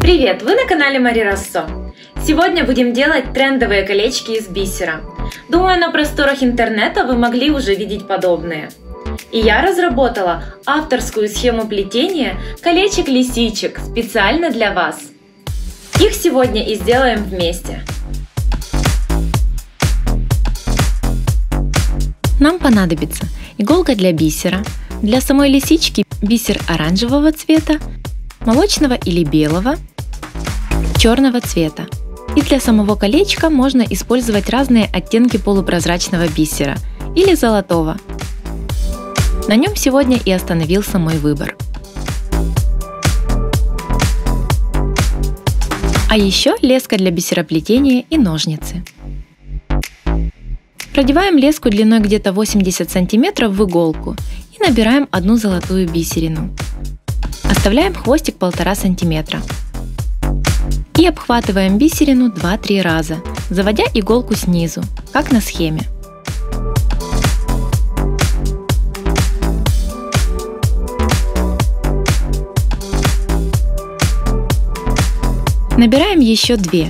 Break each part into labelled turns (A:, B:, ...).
A: Привет! Вы на канале Мари Россо. Сегодня будем делать трендовые колечки из бисера. Думаю, на просторах интернета вы могли уже видеть подобные. И я разработала авторскую схему плетения колечек-лисичек специально для вас. Их сегодня и сделаем вместе.
B: Нам понадобится иголка для бисера, для самой лисички бисер оранжевого цвета, молочного или белого, черного цвета. И для самого колечка можно использовать разные оттенки полупрозрачного бисера или золотого. На нем сегодня и остановился мой выбор. А еще леска для бисероплетения и ножницы. Продеваем леску длиной где-то 80 см в иголку и набираем одну золотую бисерину. Оставляем хвостик 1,5 см. И обхватываем бисерину 2-3 раза, заводя иголку снизу, как на схеме. Набираем еще 2.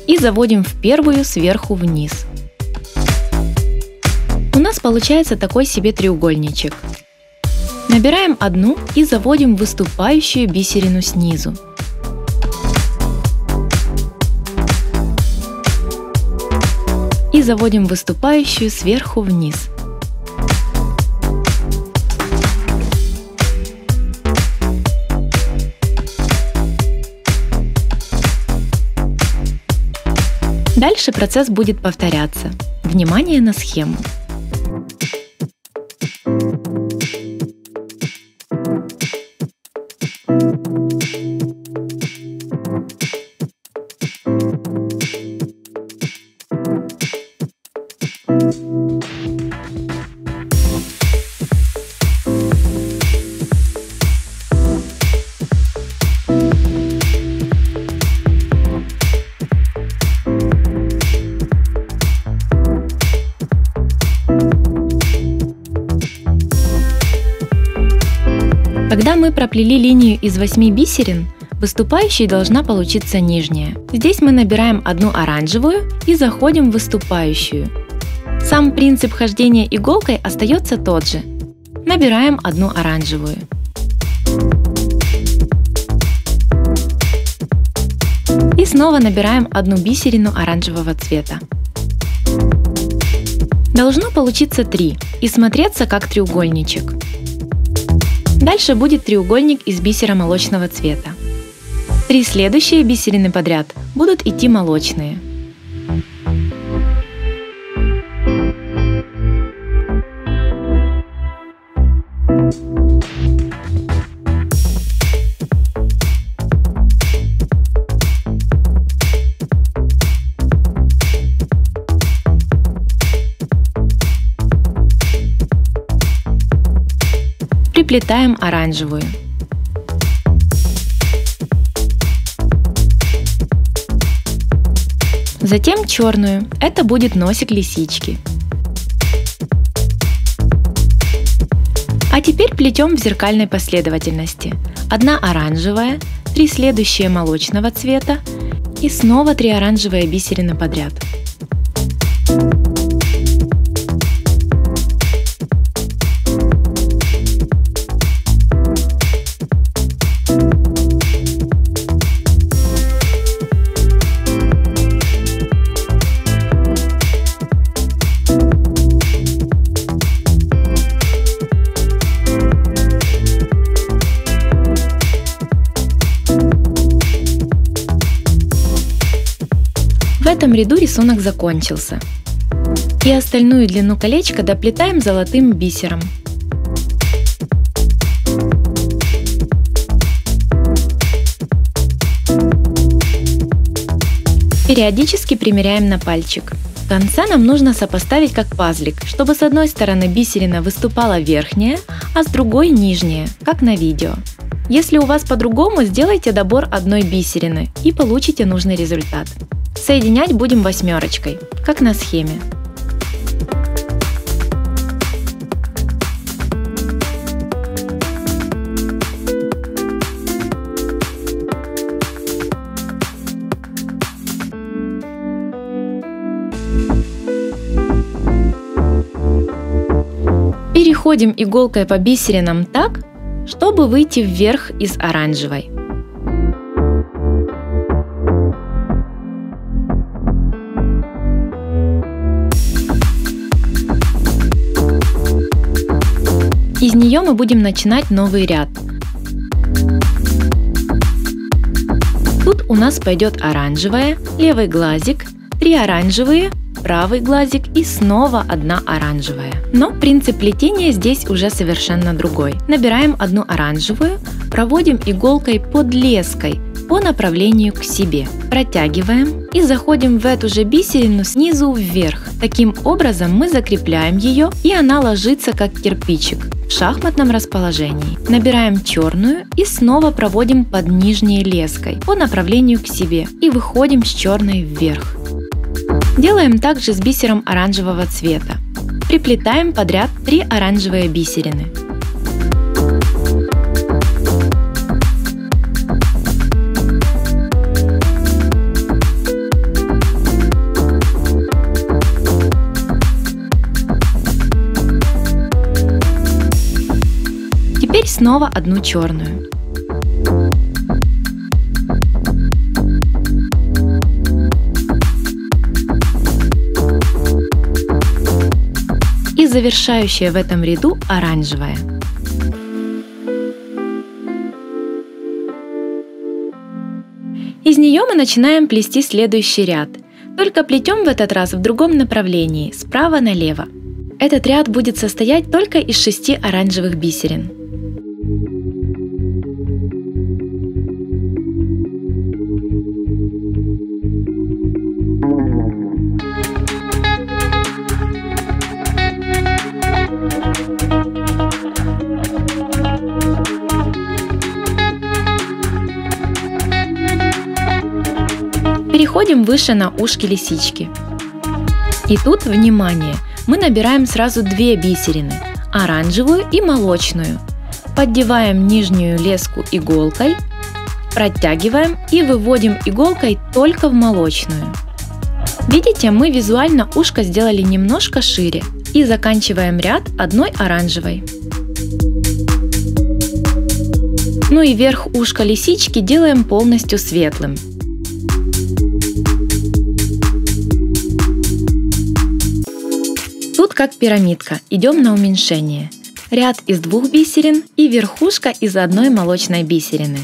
B: И заводим в первую сверху вниз. У нас получается такой себе треугольничек. Набираем одну и заводим выступающую бисерину снизу. И заводим выступающую сверху вниз. Дальше процесс будет повторяться. Внимание на схему. Когда мы проплели линию из 8 бисерин, выступающей должна получиться нижняя. Здесь мы набираем одну оранжевую и заходим в выступающую. Сам принцип хождения иголкой остается тот же. Набираем одну оранжевую. И снова набираем одну бисерину оранжевого цвета. Должно получиться 3 и смотреться как треугольничек. Дальше будет треугольник из бисера молочного цвета. 3 следующие бисерины подряд будут идти молочные. Приплетаем оранжевую. Затем черную. Это будет носик лисички. А теперь плетем в зеркальной последовательности. 1 оранжевая, 3 следующие молочного цвета и снова 3 оранжевые бисерины подряд. В этом ряду рисунок закончился. И остальную длину колечка доплетаем золотым бисером. Периодически примеряем на пальчик. В конце нам нужно сопоставить как пазлик, чтобы с одной стороны бисерина выступала верхняя, а с другой нижняя, как на видео. Если у вас по-другому, сделайте добор одной бисерины и получите нужный результат. Соединять будем восьмерочкой, как на схеме. Переходим иголкой по бисеринам так, чтобы выйти вверх из оранжевой. Из нее мы будем начинать новый ряд. Тут у нас пойдет оранжевая, левый глазик, 3 оранжевые, правый глазик и снова 1 оранжевая. Но принцип плетения здесь уже совершенно другой. Набираем 1 оранжевую, проводим иголкой под леской по направлению к себе. Протягиваем и заходим в эту же бисерину снизу вверх. Таким образом мы закрепляем ее, и она ложится как кирпичик в шахматном расположении. Набираем черную и снова проводим под нижней леской по направлению к себе и выходим с черной вверх. Делаем также с бисером оранжевого цвета. Приплетаем подряд 3 оранжевые бисерины. Теперь снова 1 черную. И завершающая в этом ряду оранжевая. Из нее мы начинаем плести следующий ряд. Только плетем в этот раз в другом направлении, справа налево. Этот ряд будет состоять только из 6 оранжевых бисерин. Переходим выше на ушки лисички. И тут, внимание, мы набираем сразу 2 бисерины, оранжевую и молочную. Поддеваем нижнюю леску иголкой, протягиваем и выводим иголкой только в молочную. Видите, мы визуально ушко сделали немножко шире и заканчиваем ряд 1 оранжевой. Ну и верх ушка лисички делаем полностью светлым. Тут как пирамидка, идем на уменьшение. Ряд из 2 бисерин и верхушка из 1 молочной бисерины.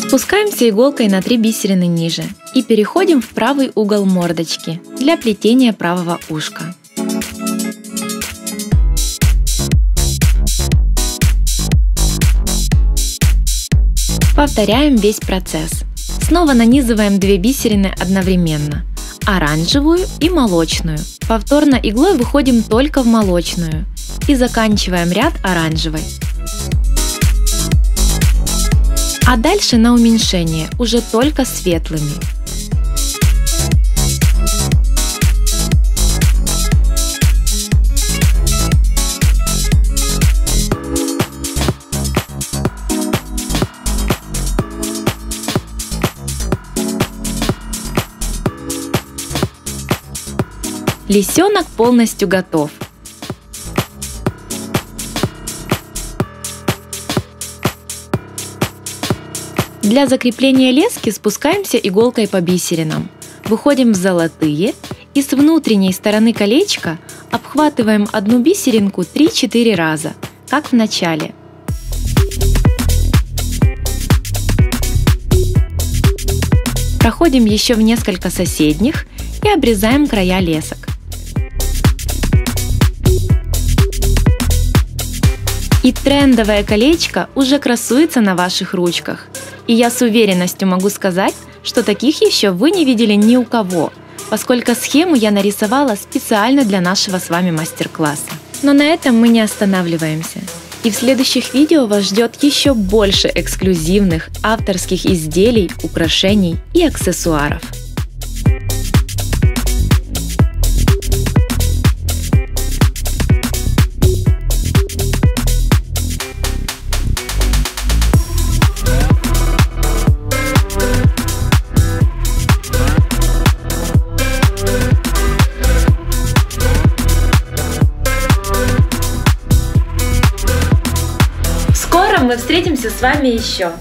B: Спускаемся иголкой на 3 бисерины ниже и переходим в правый угол мордочки для плетения правого ушка. Повторяем весь процесс. Снова нанизываем 2 бисерины одновременно, оранжевую и молочную. Повторно иглой выходим только в молочную и заканчиваем ряд оранжевой. А дальше на уменьшение уже только светлыми. Лисенок полностью готов. Для закрепления лески спускаемся иголкой по бисеринам, выходим в золотые и с внутренней стороны колечка обхватываем 1 бисеринку 3-4 раза, как в начале. Проходим еще в несколько соседних и обрезаем края лесок. И трендовое колечко уже красуется на ваших ручках. И я с уверенностью могу сказать, что таких еще вы не видели ни у кого, поскольку схему я нарисовала специально для нашего с вами мастер-класса. Но на этом мы не останавливаемся. И в следующих видео вас ждет еще больше эксклюзивных авторских изделий, украшений и аксессуаров.
A: мы встретимся с вами еще,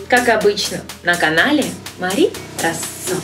A: как обычно, на канале Мари Россо.